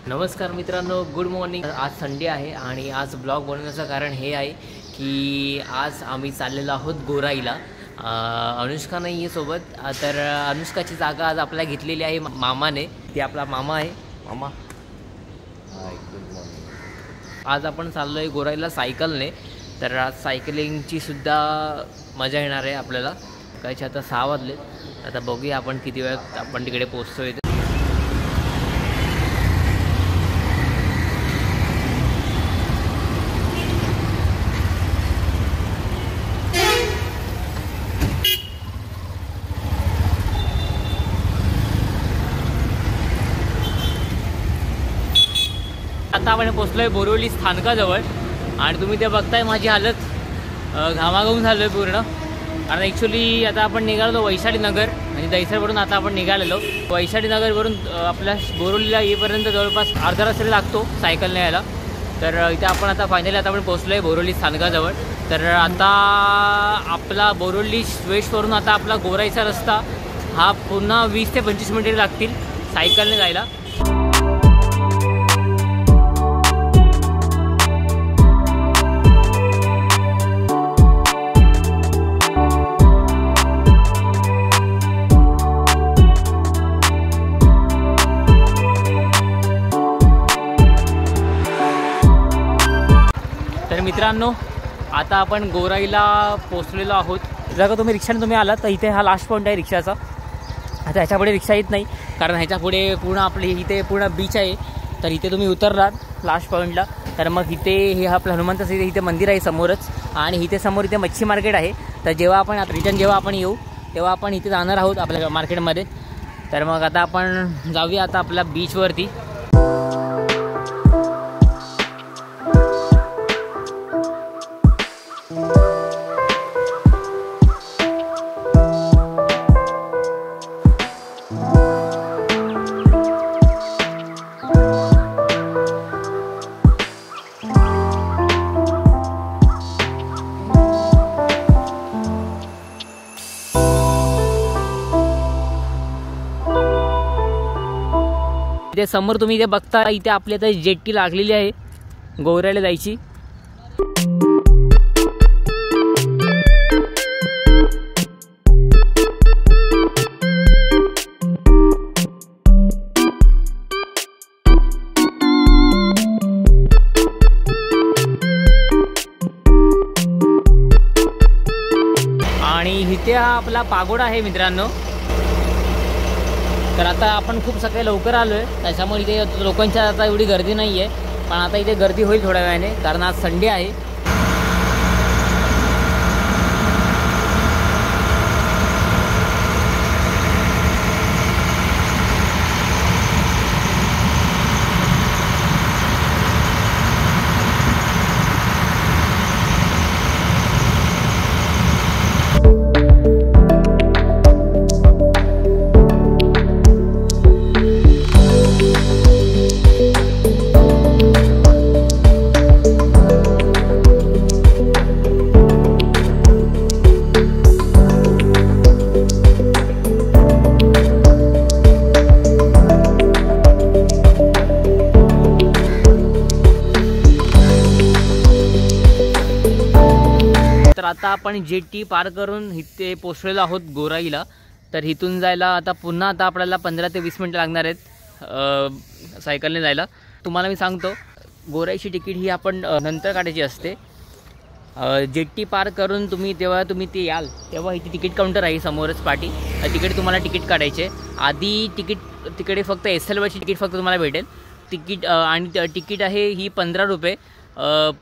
नमस्कार मित्रांनो, good morning. आज संडे आहे आणि आज ब्लॉग बनवण्याचं कारण हे आहे की आज आम्ही चाललेलो आहोत गोराईला। अनुष्का नाही आहे सोबत, तर अनुष्काची जागा आज आपल्याला घेतलेली आहे मामाने। ते आपला मामा आहे। मामा हाय, गुड मॉर्निंग। आज आपण चाललो आहे गोराईला सायकलने, तर आज सायकलिंगची सुद्धा मजा येणार आहे आपल्याला। कायचे आता 6 वाजले, आता बघूया आपण किती वेळात आपण तिकडे पोहोचतोय। आता आपण पोचलोय बोरिवली स्थानकाजवळ आणि तुम्ही ते बघताय माझी हालत घामाघूम झालोय पूर्ण। कारण ॲक्च्युली आता आपण निघालो वैशाली नगर म्हणजे दहिसरवरून आता आपण निघालेलो। वैशाली नगरवरून आपल्या बोरिवलीला येईपर्यंत जवळपास अर्धा तास तरी लागतो सायकलने यायला। तर इथे आपण आता फायनली आता आपण पोचलोय बोरिवली स्थानकाजवळ। तर आता आपला बोरिवली वेस्टवरून आता आपला गोराईचा रस्ता हा पुन्हा 20 ते 25 मिनिटे लागतील सायकलने जायला। तर मित्रांनो, आता आपण गोराईला पोचलेलो आहोत। जर का तुम्ही रिक्षाने आलात तर इथे हा लास्ट पॉईंट आहे रिक्षाचा। आता ह्याच्यापुढे रिक्षा येत नाही, कारण ह्याच्यापुढे पूर्ण आपले इथे पूर्ण बीच आहे। तर इथे तुम्ही उतरलात लास्ट पॉईंटला तर मग इथे हे आपलं हनुमंताचं इथे मंदिर आहे समोरच, आणि इथे समोर इथे मच्छी मार्केट आहे। तर जेव्हा आपण रिटर्न जेव्हा आपण येऊ तेव्हा आपण इथे जाणार आहोत आपल्या मार्केटमध्ये। तर मग आता आपण जाऊया आता आपल्या बीचवरती। इथे समोर तुम्ही इथे बघता, इथे आपली आता जेट्टी लागलेली आहे गोराईला जायची। आणि इथे हा आपला पागोडा आहे मित्रांनो। तर आता आपण खूप सकाळी लवकर आलो आहे, त्याच्यामुळे इथे लोकांच्या आता एवढी गर्दी नाही आहे। पण आता इथे गर्दी होईल थोड्या वेळाने, कारण आज संडे आहे। तर आता आपण जेट्टी पार करून इथे पोचलेलो आहोत गोराईला। तर इथून जायला आता पुन्हा आता आपल्याला 15 ते 20 मिनिटं लागणार आहेत सायकलने जायला। तुम्हाला मी सांगतो, गोराईची तिकीट ही आपण नंतर काढायची असते। जेट्टी पार करून जेव्हा तुम्ही ते याल तेव्हा इथे तिकीट काउंटर आहे समोरच पाठी, तिकडे तुम्हाला तिकीट काढायचे। आधी तिकडे फक्त SL वरची तिकीट फक्त तुम्हाला भेटेल तिकीट, आणि तिकीट आहे ही 15 रुपये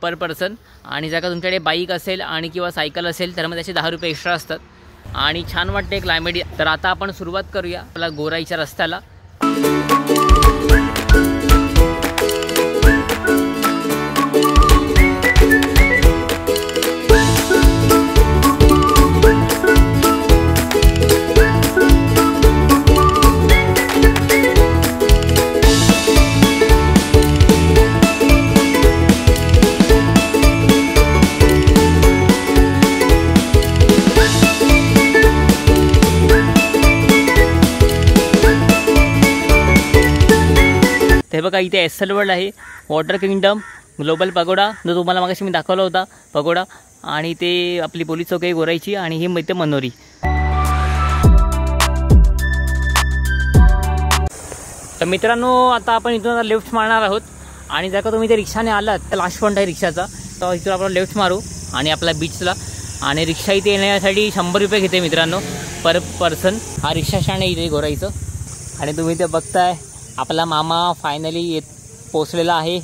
पर पर्सन। आणि जर का तुमच्याकडे बाईक असेल आणि किंवा सायकल असेल तर मग त्याचे 10 रुपये एक्स्ट्रा असतात। आणि छान वाटते क्लायमेट। तर आता आपण सुरुवात करूया आपला गोराईच्या रस्त्याला। ते बघा इथे एस्सेल वर्ल्ड आहे, वॉटर किंगडम, ग्लोबल पगोडा जो तुम्हाला मागाशी मी दाखवला होता पगोडा, आणि ते आपली पोलीस चौकी आहे गोराईची, आणि ही इथे मनोरी. तर मित्रांनो आता आपण इथून लेफ्ट मारणार आहोत, आणि जर का तुम्ही ते रिक्षाने आलात तर लास्ट पॉईंट आहे रिक्षाचा, तर इथून आपण लेफ्ट मारू आणि आपल्या बीचला. आणि रिक्षा इथे येण्यासाठी 100 रुपये घेते मित्रांनो पर पर्सन. हा रिक्षा स्टँड आहे इथे गोराईचं. आणि तुम्ही ते बघताय आपला मामा फायनली पोचलेला आहे.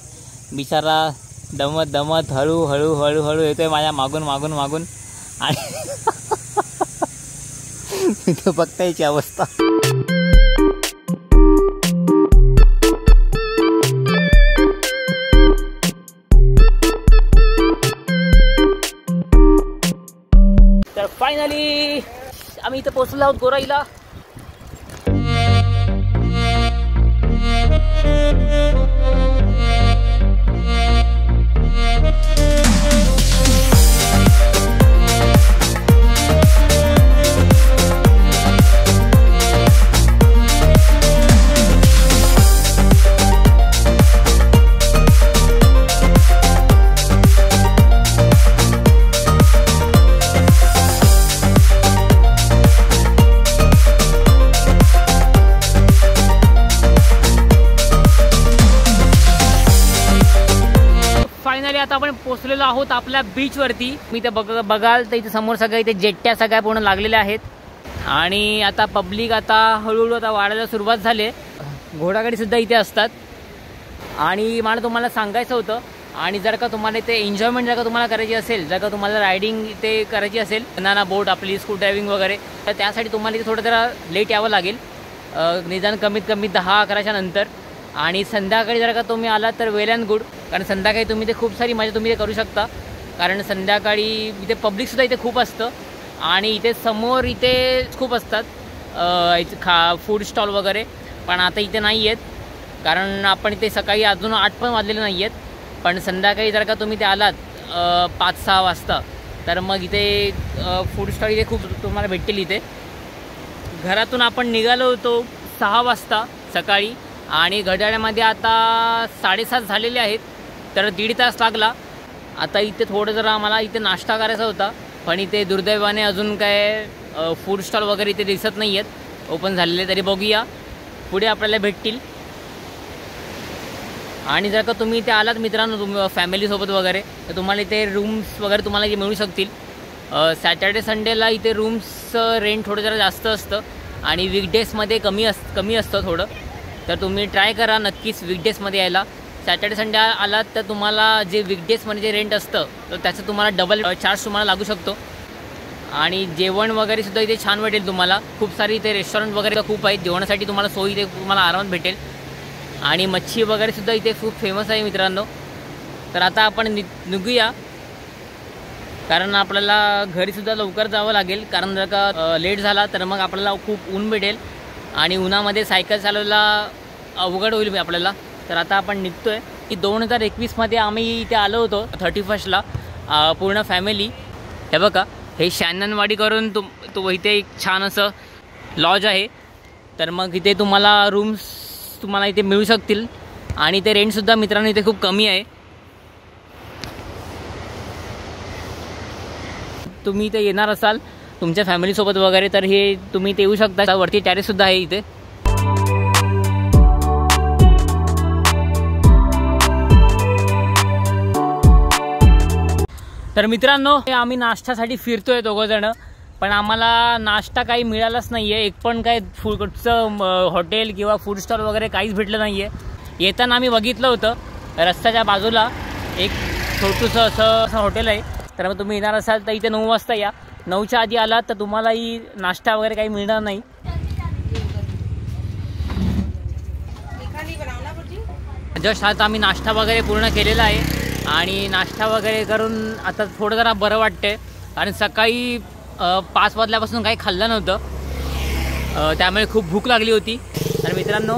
बिचारा दमत दमत हळू येतोय माझ्या मागून आणि इथे बघताय याची अवस्था. तर फायनली आम्ही इथे पोहोचलो आहोत गोराईला. फायनली आता आपण पोहोचलेलो आहोत आपल्या बीचवरती. मी ते बघाल तर इथे समोर सगळ्या इथे जेट्ट्या सगळ्या पूर्ण लागलेल्या आहेत. आणि आता पब्लिक आता हळूहळू आता वाढायला सुरुवात झाली. घोडागाडीसुद्धा इथे असतात. आणि मला तुम्हाला सांगायचं होतं, आणि जर का तुम्हाला इथे एन्जॉयमेंट जर का तुम्हाला करायची असेल, जर का तुम्हाला रायडिंग इथे करायची असेल, बनाना बोट आपली स्कूट ड्रायव्हिंग वगैरे, तर त्यासाठी तुम्हाला इथे थोडं जरा लेट यावं लागेल, निदान कमीत कमी 10-11च्या नंतर. आणि संध्याकाळी जर का तुम्ही आलात तर वेल अँड गुड, कारण संध्याकाळी तुम्ही ते खूप सारी मजा तुम्ही ते करू शकता. कारण संध्याकाळी इथे पब्लिकसुद्धा इथे खूप असतं. आणि इथे समोर इथे खूप असतात फूड स्टॉल वगैरे, पण आता इथे नाही आहेत, कारण आपण इथे सकाळी अजून 8 पण वाजलेले नाही आहेत. पण संध्याकाळी जर का तुम्ही ते आलात 5-6 वाजता, तर मग इथे फूड स्टॉल इथे खूप तुम्हाला भेटतील. इथे घरातून आपण निघालो होतो 6 वाजता सकाळी, आणि घड्याळामध्ये आता 7:30 झालेले आहेत, तर 1.5 तास लागला. आता इथे थोडं जरा आम्हाला इथे नाश्ता करायचा होता, पण इथे दुर्दैवाने अजून काय फूड स्टॉल वगैरे इथे दिसत नाही आहेत ओपन झालेले. तरी बघूया पुढे आपल्याला भेटतील. आणि जर का तुम्ही इथे आलात मित्रांनो तुम्ही फॅमिलीसोबत वगैरे, तर तुम्हाला इथे रूम्स वगैरे तुम्हाला इथे मिळू शकतील. सॅटर्डे संडेला इथे रूम्स रेंट थोडं जरा जास्त असतं, आणि वीकडेजमध्ये कमी असतं थोडं. तर तुम्ही ट्राय करा नक्कीच वीकडेजमध्ये यायला. सॅटर्डे संडे आलात तर तुम्हाला जे वीकडेजमध्ये जे रेंट असतं तर त्याचं तुम्हाला डबल चार्ज तुम्हाला लागू शकतो. आणि जेवण वगैरेसुद्धा इथे छान भेटेल तुम्हाला. खूप सारी इथे रेस्टॉरंट वगैरे खूप आहेत, जेवणासाठी तुम्हाला सोयी इथे तुम्हाला आरामात भेटेल. आणि मच्छी वगैरेसुद्धा इथे खूप फेमस आहे मित्रांनो. तर आता आपण निघूया, कारण आपल्याला घरीसुद्धा लवकर जावं लागेल, कारण जर का लेट झाला तर मग आपल्याला खूप ऊन भेटेल, आणि उन्हामध्ये सायकल चालवायला अवघड होईल आपल्याला. तर आता आपण निघतो आहे. की 2021मध्ये आम्ही इथे आलो होतो 31ला पूर्ण फॅमिली. हे बघा हे शॅननवाडी करून इथे एक छान असं लॉज आहे. तर मग इथे तुम्हाला रूम्स तुम्हाला इथे मिळू शकतील, आणि ते रेंटसुद्धा मित्रांनो इथे खूप कमी आहे. तुम्ही इथे येणार असाल तुमच्या फॅमिलीसोबत वगैरे, तर हे तुम्ही इथे येऊ शकता. वरती टेरेससुद्धा आहे इथे. तर मित्रांनो आम्ही नाश्त्यासाठी फिरतोय दोघंजणं, पण आम्हाला नाश्ता काही मिळालाच नाही आहे. एक पण काय फूडचं हॉटेल किंवा फूड स्टॉल वगैरे काहीच भेटलं नाही आहे. येताना आम्ही बघितलं होतं रस्त्याच्या बाजूला एक छोटूसं असं हॉटेल आहे. तर मग तुम्ही येणार असाल तर इथे 9 वाजता या. 9च्या आधी आलात तर तुम्हालाही नाश्ता वगैरे काही मिळणार नाही. जस्ट आता आम्ही नाश्ता वगैरे पूर्ण केलेला आहे, आणि नाश्ता वगैरे करून आता थोडं जरा बरं वाटते. आणि सकाळी 5 वाजल्यापासून काही खाल्लं नव्हतं, त्यामुळे खूप भूक लागली होती. तर मित्रांनो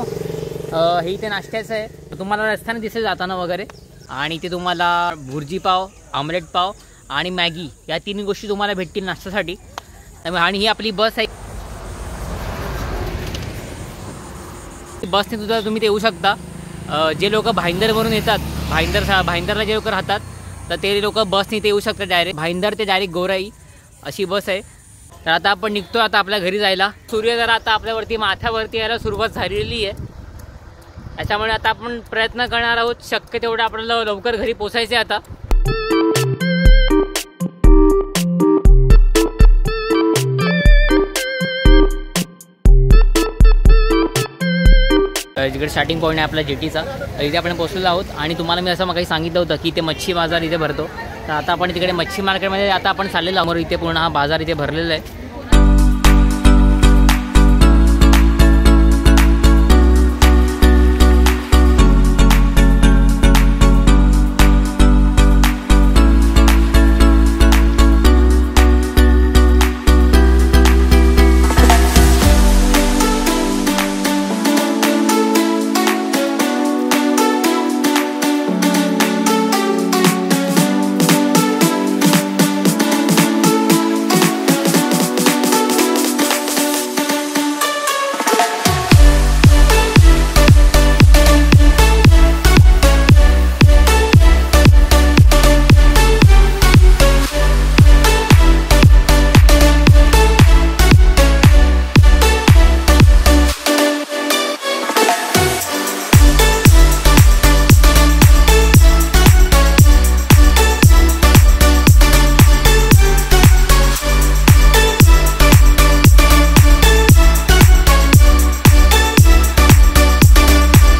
हे इथे नाश्त्याचं आहे, तुम्हाला रस्त्याने दिसेल जाताना वगैरे. आणि इथे तुम्हाला भुर्जी पाव, आमलेट पाव आणि मॅगी या 3 गोष्टी तुम्हाला भेटतील नाश्त्यासाठी. आणि ही आपली बस आहे, बसने सुद्धा तुम्ही ते येऊ शकता. जे लोक भाईंदरवरून येतात, भाईंदरला जे लोक राहतात तर ते लोक बसने ते येऊ शकतात डायरेक्ट भाईंदर ते डायरेक्ट गोराई अशी बस आहे. तर आता आपण निघतो आता आपल्या घरी जायला. सूर्य जरा आता आपल्यावरती माथ्यावरती यायला सुरुवात झालेली आहे. त्याच्यामुळे आता आपण प्रयत्न करणार आहोत शक्य तेवढं आपल्याला लवकर घरी पोचायचे आता. जिकडे स्टार्टिंग पॉईंट आहे आपला जेटीचा, इथे आपण पोहोचलेलो आहोत. आणि तुम्हाला मी असं मग काही सांगितलं होतं की ते मच्छी बाजार इथे भरतो. तर आता आपण तिकडे मच्छी मार्केटमध्ये आता आपण चाललेलो आहोत. इथे पूर्ण हा बाजार इथे भरलेला आहे.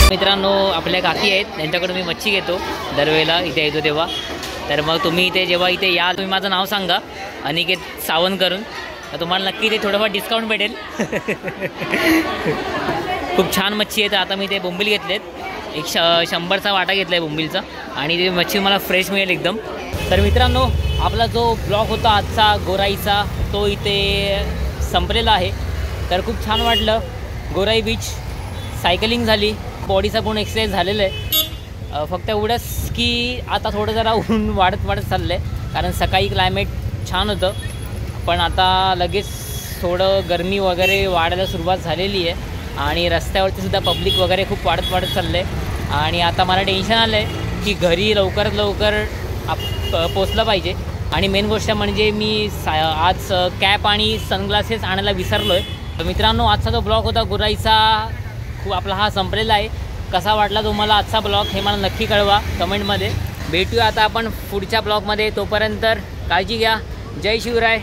मित्रांनो, आपल्या काकी आहेत त्यांच्याकडून मी मच्छी घेतो दरवेळेला इथे येतो तेव्हा. तर मग तुम्ही इथे जेव्हा इथे या तुम्ही माझं नाव सांगा अनिकेत सावंत करून, तर तुम्हाला नक्की ते थोडंफार डिस्काउंट भेटेल. खूप छान मच्छी आहे. तर आता मी ते बोंबील घेतलेत, एक 100चा वाटा घेतला आहे बोंबीलचा आणि ते मच्छी मला फ्रेश मिळेल एकदम. तर मित्रांनो, आपला जो ब्लॉग होता आजचा गोराईचा तो इथे संपलेला आहे. तर खूप छान वाटलं. गोराई बीच सायकलिंग झाली, बॉडीचा पूर्ण एक्सरसाइज झालेलं आहे. फक्त एवढंच की आता थोडं जरा ऊन वाढत चाललं आहे, कारण सकाळी क्लायमेट छान होतं पण आता लगेच थोडं गरमी वगैरे वाढायला सुरुवात झालेली आहे. आणि रस्त्यावरती सुद्धा पब्लिक वगैरे खूप वाढत चाललं आहे. आणि आता मला टेन्शन आलं आहे की घरी लवकरात लवकर पोचलं पाहिजे. आणि मेन गोष्ट म्हणजे मी आज कॅप आणि सनग्लासेस आणायला विसरलो आहे. मित्रांनो, आजचा जो ब्लॉग होता गोराईचा खूप आपला हा संपलेला आहे. कसा वाटला तुम्हाला आजचा ब्लॉग हे मला नक्की कळवा कमेंटमध्ये. भेटूया आता आपण पुढच्या ब्लॉगमध्ये. तोपर्यंत काळजी घ्या. जय शिवराय.